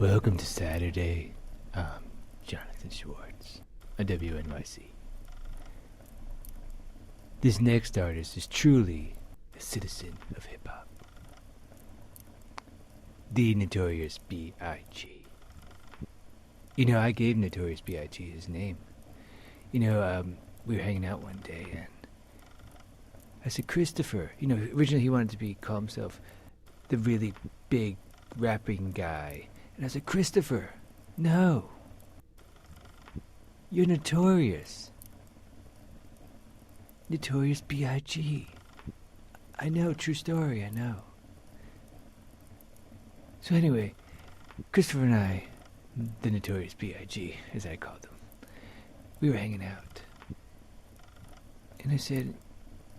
Welcome to Saturday. I'm Jonathan Schwartz on WNYC. This next artist is truly a citizen of hip-hop. The Notorious B.I.G. You know, I gave Notorious B.I.G. his name. You know, we were hanging out one day and I said, Christopher. You know, originally he wanted to call himself the really big rapping guy. And I said, Christopher, no. You're Notorious. Notorious B.I.G. I know, true story, I know. So anyway, Christopher and I, the Notorious B.I.G., as I called him, we were hanging out. And I said,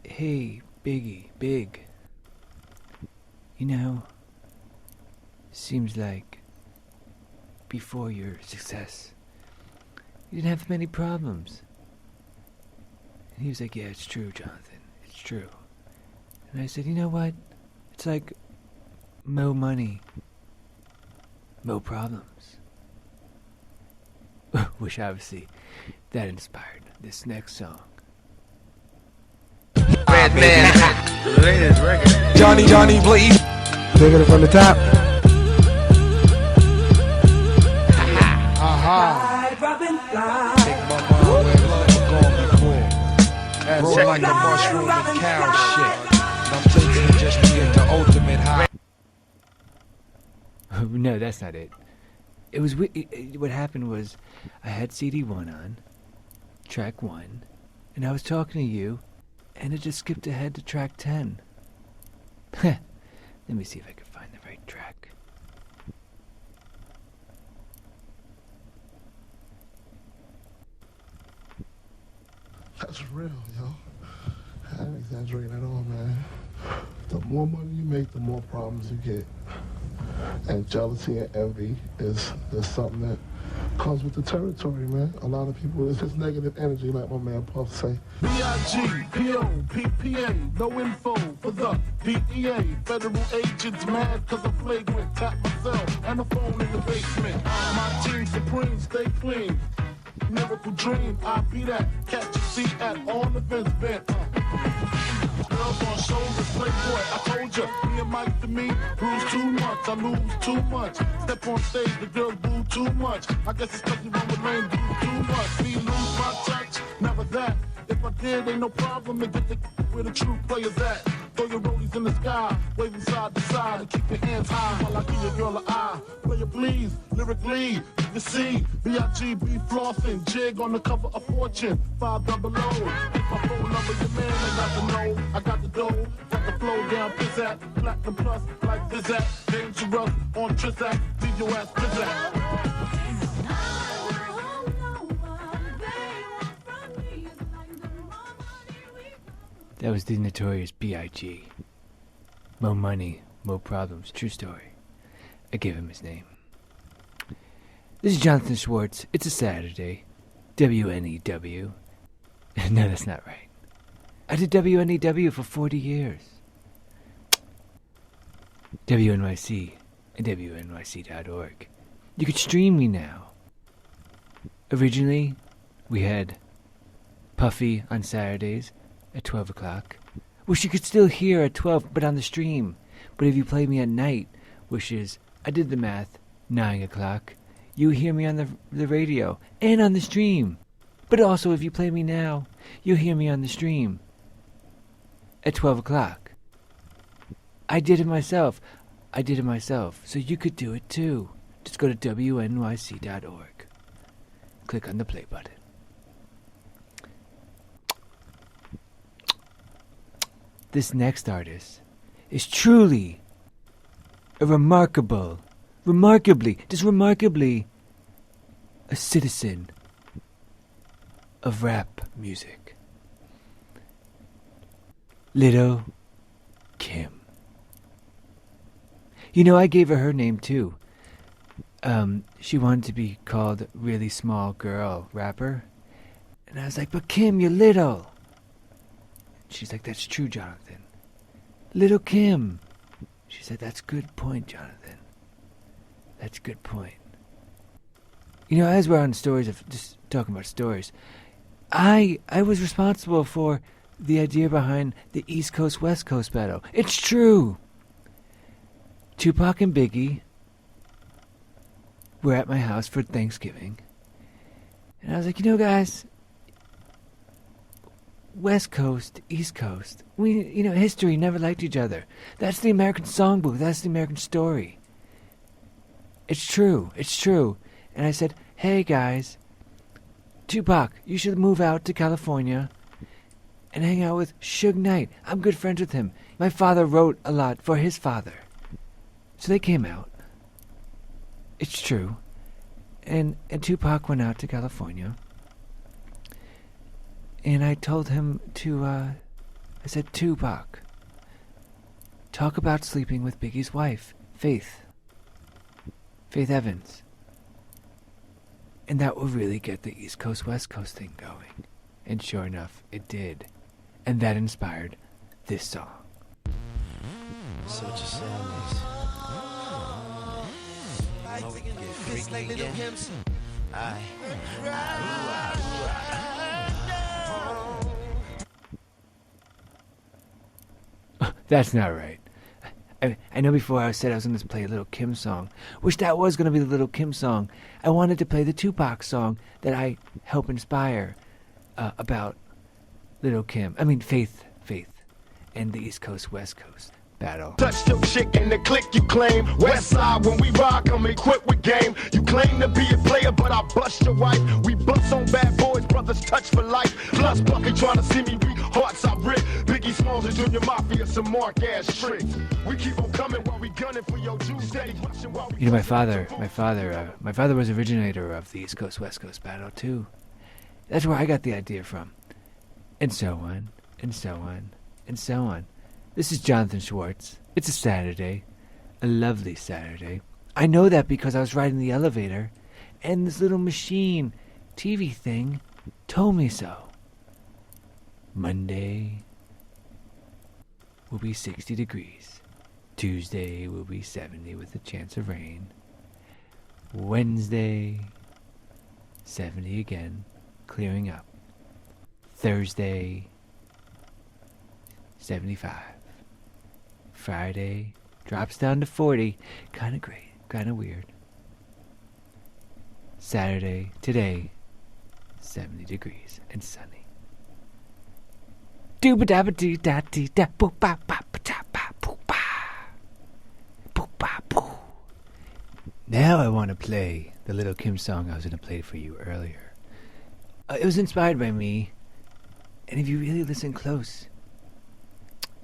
hey, Biggie, Big, you know, seems like before your success, you didn't have many problems. And he was like, yeah, it's true, Jonathan, it's true. And I said, you know what? It's like mo money, mo problems. Which obviously that inspired this next song. Red man, latest record. Johnny, please. Taking it from the top. Take my mind where love going before. And roll like a mushroom and cow shit. I'm taking just to get the ultimate high. No, that's not it. It was what happened was I had CD1 on, track 1, and I was talking to you, and it just skipped ahead to track 10. Let me see if I can find the right track. That's real, yo. I ain't exaggerating at all, man. The more money you make, the more problems you get. And jealousy and envy is something that comes with the territory, man. A lot of people, it's just negative energy, like my man Puff say. B-I-G-P-O-P-P-A, no info for the DEA. Federal agents mad cause I'm flagrant. Tap myself and the phone in the basement. My team supreme, stay clean. Miracle dream, I be that. Catch a seat at all events bent. Girls on shoulders, playboy, I told ya. Me and Mike to me, bruise too much, I lose too much. Step on stage, the girls boo too much. I guess it's cause you run with lame dudes too much. Me lose my touch, never that. If I did, ain't no problem to get the where the true players at. Throw your rollies in the sky, waving side to side, and keep your hands high while I give your girl an eye. Player please, lyrically, you see, B.I.G.B. flossing, jig on the cover of Fortune, 500. Get my phone number, your man ain't got to know. I got the dough, got the flow down, pizzat, platinum plus, like Zizat, dangerous on Trizak, leave your ass pizzat. That was the Notorious B.I.G. Mo money, mo problems. True story. I gave him his name. This is Jonathan Schwartz. It's a Saturday. WNEW. No, that's not right. I did WNEW for 40 years. WNYC and WNYC.org. You could stream me now. Originally, we had Puffy on Saturdays at 12 o'clock, which you could still hear at 12, but on the stream. But if you play me at night, which is, I did the math, 9 o'clock, you hear me on the radio and on the stream. But also, if you play me now, you'll hear me on the stream at 12 o'clock. I did it myself. So you could do it too. Just go to wnyc.org. Click on the play button. This next artist is truly a remarkably a citizen of rap music. Little Kim. You know, I gave her name too. She wanted to be called Really Small Girl Rapper. And I was like, but Kim, you're little. She's like, that's true, Jonathan. Little Kim. She said, that's good point, Jonathan. That's a good point. You know, as we're on stories of just talking about stories, I was responsible for the idea behind the East Coast West Coast battle. It's true. Tupac and Biggie were at my house for Thanksgiving. And I was like, you know, guys, West Coast, East Coast, history never liked each other. That's the American songbook. That's the American story. It's true. And I said, hey, guys, Tupac, you should move out to California and hang out with Suge Knight. I'm good friends with him. My father wrote a lot for his father. So they came out. It's true. And Tupac went out to California. And I told him I said, Tupac, talk about sleeping with Biggie's wife, Faith Evans. And that will really get the East Coast, West Coast thing going. And sure enough, it did. And that inspired this song. So what you're saying is, we can get freaky again. That's not right. I know before I said I was going to play a Little Kim song. Wish that was going to be the Little Kim song. I wanted to play the Tupac song that I help inspire about Little Kim. I mean, Faith, and the East Coast, West Coast battle. Touch your chick in the click you claim. West side when we rock, I'm equipped with game. You claim to be a player, but I bust your wife. We bust on bad boys, brothers touch for life. Plus Bucky trying to see me weak, hearts I rip. Biggie Smalls and Junior Mafia, some mark ass tricks. We keep on coming while we gunning for your Jews. Steady rushing while we. You know, my father was originator of the East Coast, West Coast battle too. That's where I got the idea from. And so on, and so on, and so on. This is Jonathan Schwartz. It's a Saturday. A lovely Saturday. I know that because I was riding the elevator, and this little machine TV thing told me so. Monday will be 60 degrees. Tuesday will be 70 with a chance of rain. Wednesday, 70 again, clearing up. Thursday, 75. Friday drops down to 40. Kind of great, kind of weird. Saturday, today, 70 degrees and sunny. Now I want to play the Little Kim song I was going to play for you earlier. It was inspired by me, and if you really listen close,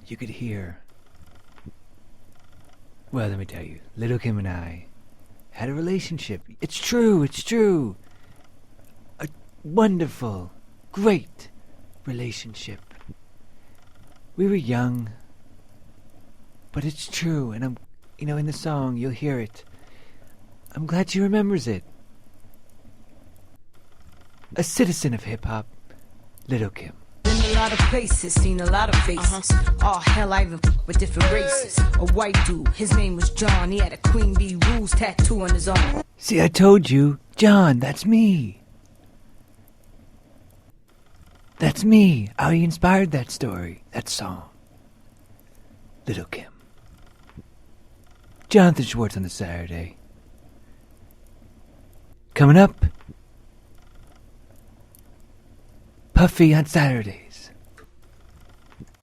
you could hear. Well, let me tell you, Little Kim and I had a relationship. It's true. A wonderful, great relationship. We were young, but it's true, and in the song, you'll hear it. I'm glad she remembers it. A citizen of hip-hop, Little Kim. Been a lot of places, seen a lot of faces. Oh, hell, I even with different races. A white dude, his name was John. He had a Queen Bee Rules tattoo on his arm. See, I told you. John, that's me. That's me. I inspired that story, that song. Little Kim. Jonathan Schwartz on a Saturday. Coming up, Puffy on Saturdays.